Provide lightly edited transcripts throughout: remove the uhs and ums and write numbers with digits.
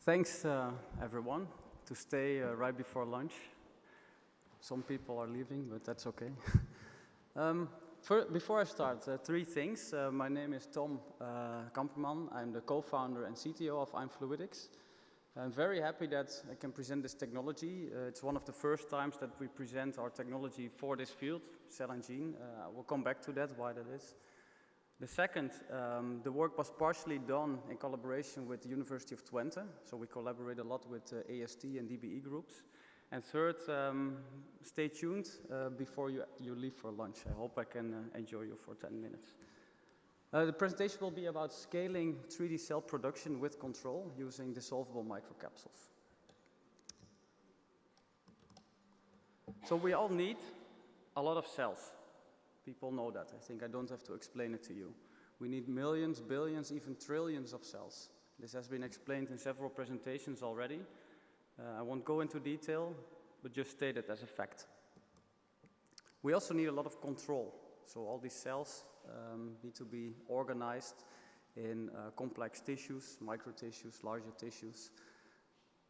Thanks, everyone, to stay right before lunch. Some people are leaving, but that's okay. Before I start, three things. My name is Tom Kamperman. I'm the co-founder and CTO of IamFluidics. I'm very happy that I can present this technology. It's one of the first times that we present our technology for this field, cell and gene. We'll come back to that, why that is. The second, the work was partially done in collaboration with the University of Twente, so we collaborate a lot with AST and DBE groups. And third, stay tuned before you leave for lunch. I hope I can enjoy you for 10 minutes. The presentation will be about scaling 3D cell production with control using dissolvable microcapsules. So we all need a lot of cells. People know that. I think I don't have to explain it to you. We need millions, billions, even trillions of cells. This has been explained in several presentations already. I won't go into detail, but just state it as a fact. We also need a lot of control. So all these cells need to be organized in complex tissues, microtissues, larger tissues.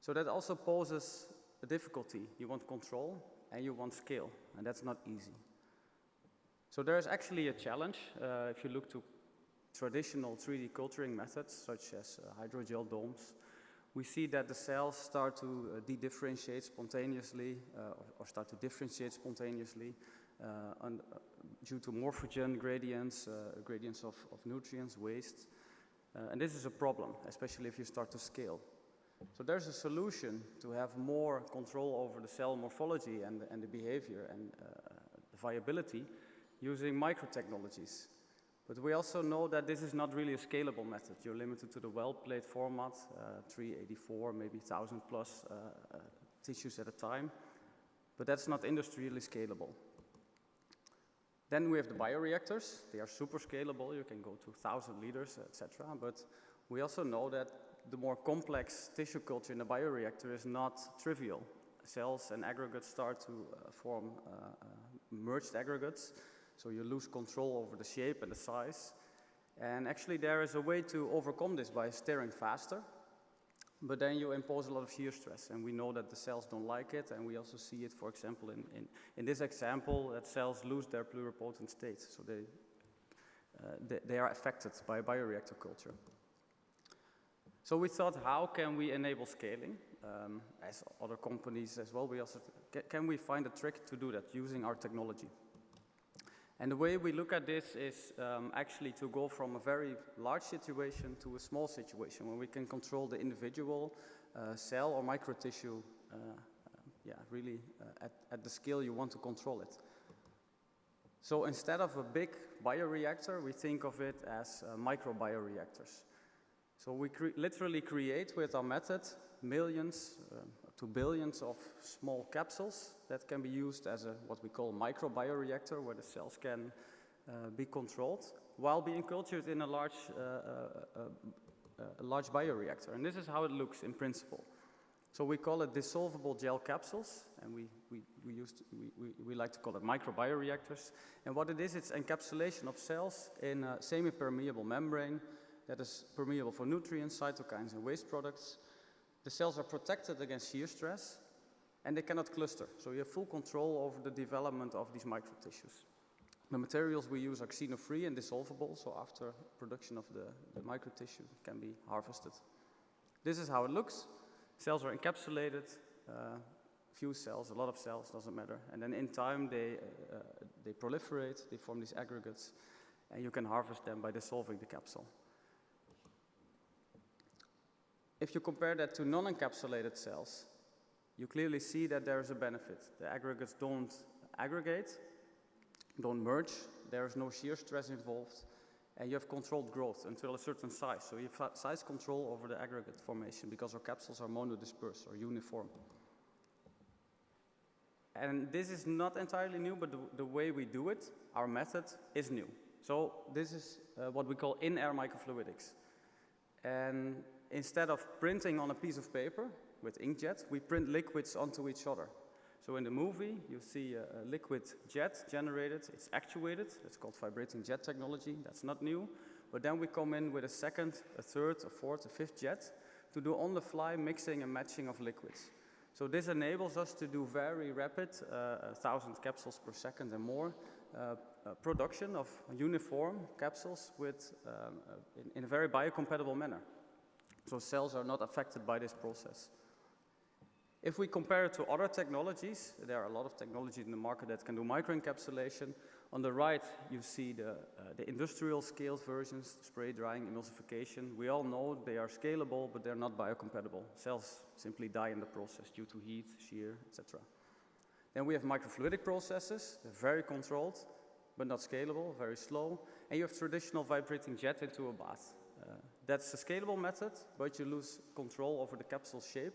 So that also poses a difficulty. You want control and you want scale, and that's not easy. So there's actually a challenge if you look to traditional 3D culturing methods, such as hydrogel domes. We see that the cells start to de-differentiate spontaneously or start to differentiate spontaneously due to morphogen gradients, gradients of nutrients, waste. And this is a problem, especially if you start to scale. So there's a solution to have more control over the cell morphology and the behavior and the viability using microtechnologies. But we also know that this is not really a scalable method. You're limited to the well plate format, 384, maybe 1,000 plus tissues at a time. But that's not industrially scalable. Then we have the bioreactors. They are super scalable. You can go to 1,000 liters, etc. But we also know that the more complex tissue culture in a bioreactor is not trivial. Cells and aggregates start to form merged aggregates. So you lose control over the shape and the size. And actually there is a way to overcome this by stirring faster. But then you impose a lot of shear stress. And we know that the cells don't like it. And we also see it, for example, in this example, that cells lose their pluripotent state. So they are affected by bioreactor culture. So we thought, how can we enable scaling? As other companies as well, we also, can we find a trick to do that using our technology? And the way we look at this is actually to go from a very large situation to a small situation where we can control the individual cell or microtissue really at the scale you want to control it. So instead of a big bioreactor, we think of it as microbioreactors. So we literally create with our method millions to billions of small capsules that can be used as what we call microbioreactor, where the cells can be controlled while being cultured in a large bioreactor. And this is how it looks in principle. So we call it dissolvable gel capsules, and we like to call it microbioreactors. And what it is, it's encapsulation of cells in a semi-permeable membrane that is permeable for nutrients, cytokines, and waste products. The cells are protected against shear stress, and they cannot cluster. So you have full control over the development of these microtissues. The materials we use are xeno-free and dissolvable, so after production of the microtissue it can be harvested. This is how it looks. Cells are encapsulated, few cells, a lot of cells, doesn't matter. And then in time they proliferate, they form these aggregates, and you can harvest them by dissolving the capsule. If you compare that to non-encapsulated cells, you clearly see that there is a benefit. The aggregates don't aggregate, don't merge, there is no shear stress involved, and you have controlled growth until a certain size. So you have size control over the aggregate formation because our capsules are monodispersed or uniform. And this is not entirely new, but the way we do it, our method, is new. So this is what we call in-air microfluidics. And instead of printing on a piece of paper with inkjet, we print liquids onto each other. So in the movie, you see a liquid jet generated. It's actuated. It's called vibrating jet technology. That's not new. But then we come in with a second, a third, a fourth, a fifth jet to do on-the-fly mixing and matching of liquids. So this enables us to do very rapid, 1,000 capsules per second and more, production of uniform capsules with, in a very biocompatible manner. So cells are not affected by this process. If we compare it to other technologies, there are a lot of technologies in the market that can do microencapsulation. On the right, you see the industrial scaled versions, spray drying, emulsification. We all know they are scalable, but they're not biocompatible. Cells simply die in the process due to heat, shear, etc. Then we have microfluidic processes, they're very controlled, but not scalable, very slow. And you have traditional vibrating jet into a bath. That's a scalable method, but you lose control over the capsule shape,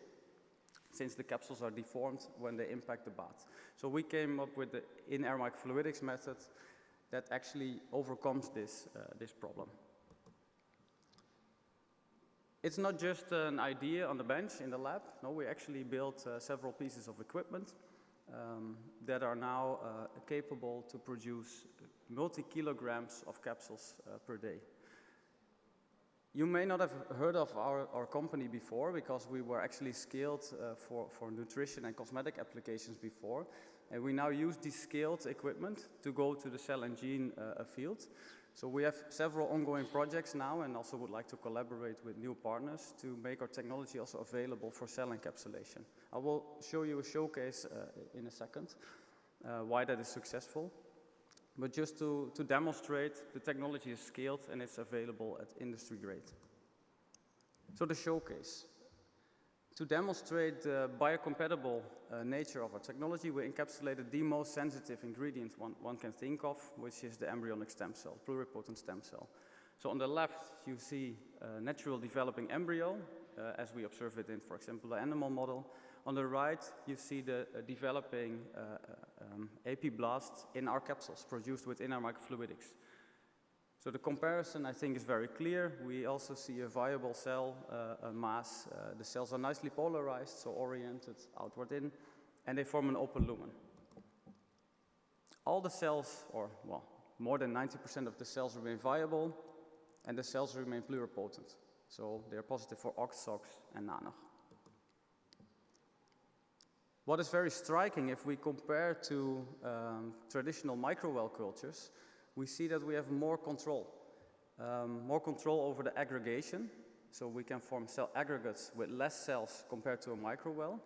since the capsules are deformed when they impact the bath. So we came up with the in-air microfluidics method that actually overcomes this problem. It's not just an idea on the bench in the lab. No, we actually built several pieces of equipment that are now capable to produce multi-kilograms of capsules per day. You may not have heard of our company before, because we were actually scaled for nutrition and cosmetic applications before. And we now use this scaled equipment to go to the cell and gene field. So we have several ongoing projects now, and also would like to collaborate with new partners to make our technology also available for cell encapsulation. I will show you a showcase in a second, why that is successful. But just to demonstrate, the technology is scaled and it's available at industry grade. So the showcase. To demonstrate the biocompatible nature of our technology, we encapsulated the most sensitive ingredient one can think of, which is the embryonic stem cell, pluripotent stem cell. So on the left, you see a natural developing embryo, as we observe it in, for example, the animal model. On the right, you see the developing apiblast in our capsules produced within our microfluidics. So the comparison, I think, is very clear. We also see a viable cell mass. The cells are nicely polarized, so oriented outward in, and they form an open lumen. All the cells, or well, more than 90% of the cells remain viable, and the cells remain pluripotent. So they are positive for OX, SOX, and NaNOG. What is very striking, if we compare to traditional microwell cultures, we see that we have more control over the aggregation. So we can form cell aggregates with less cells compared to a microwell.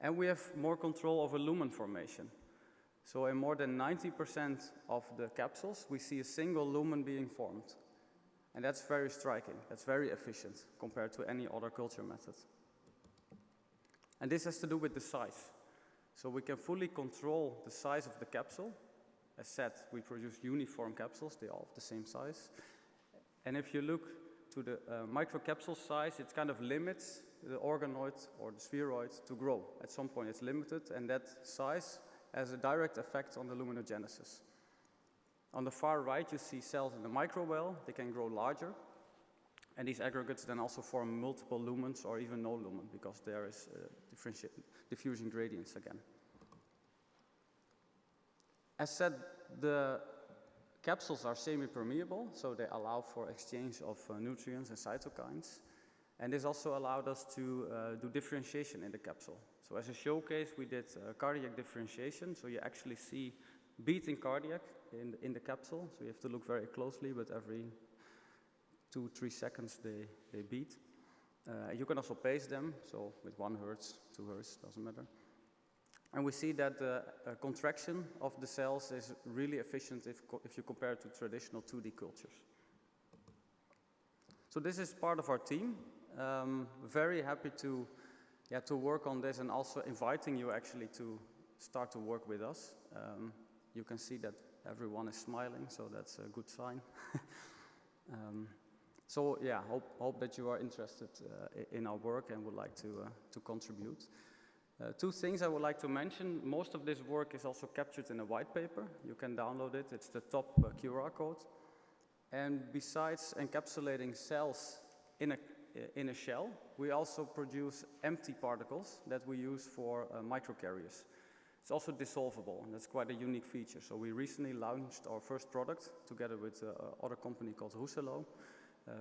And we have more control over lumen formation. So in more than 90% of the capsules, we see a single lumen being formed. And that's very striking. That's very efficient compared to any other culture method. And this has to do with the size. So we can fully control the size of the capsule. As said, we produce uniform capsules. They all have the same size. And if you look to the microcapsule size, it kind of limits the organoid or the spheroid to grow. At some point it's limited, and that size has a direct effect on the luminogenesis. On the far right, you see cells in the microwell. They can grow larger. And these aggregates then also form multiple lumens or even no lumen, because there is diffusion gradients again. As said, the capsules are semi-permeable, so they allow for exchange of nutrients and cytokines. And this also allowed us to do differentiation in the capsule. So as a showcase, we did cardiac differentiation. So you actually see beating cardiac in the capsule. So you have to look very closely, but every 2-3 seconds they beat. You can also pace them, so with 1 hertz, 2 hertz, doesn't matter. And we see that the contraction of the cells is really efficient if you compare it to traditional 2D cultures. So this is part of our team. Very happy to work on this, and also inviting you actually to start to work with us. You can see that everyone is smiling, so that's a good sign. So yeah, hope that you are interested in our work and would like to contribute. 2 things I would like to mention. Most of this work is also captured in a white paper. You can download it. It's the top QR code. And besides encapsulating cells in a shell, we also produce empty particles that we use for microcarriers. It's also dissolvable, and that's quite a unique feature. So we recently launched our first product together with another company called Rousselot.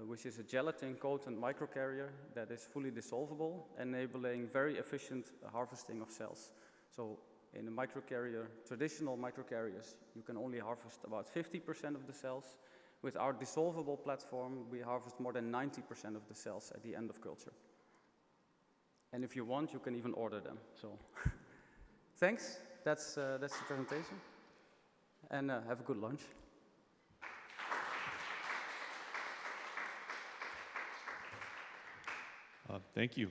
which is a gelatin-coated microcarrier that is fully dissolvable, enabling very efficient harvesting of cells. So in a microcarrier, traditional microcarriers, you can only harvest about 50% of the cells. With our dissolvable platform, we harvest more than 90% of the cells at the end of culture. And if you want, you can even order them. So thanks, that's the presentation. And have a good lunch. Thank you.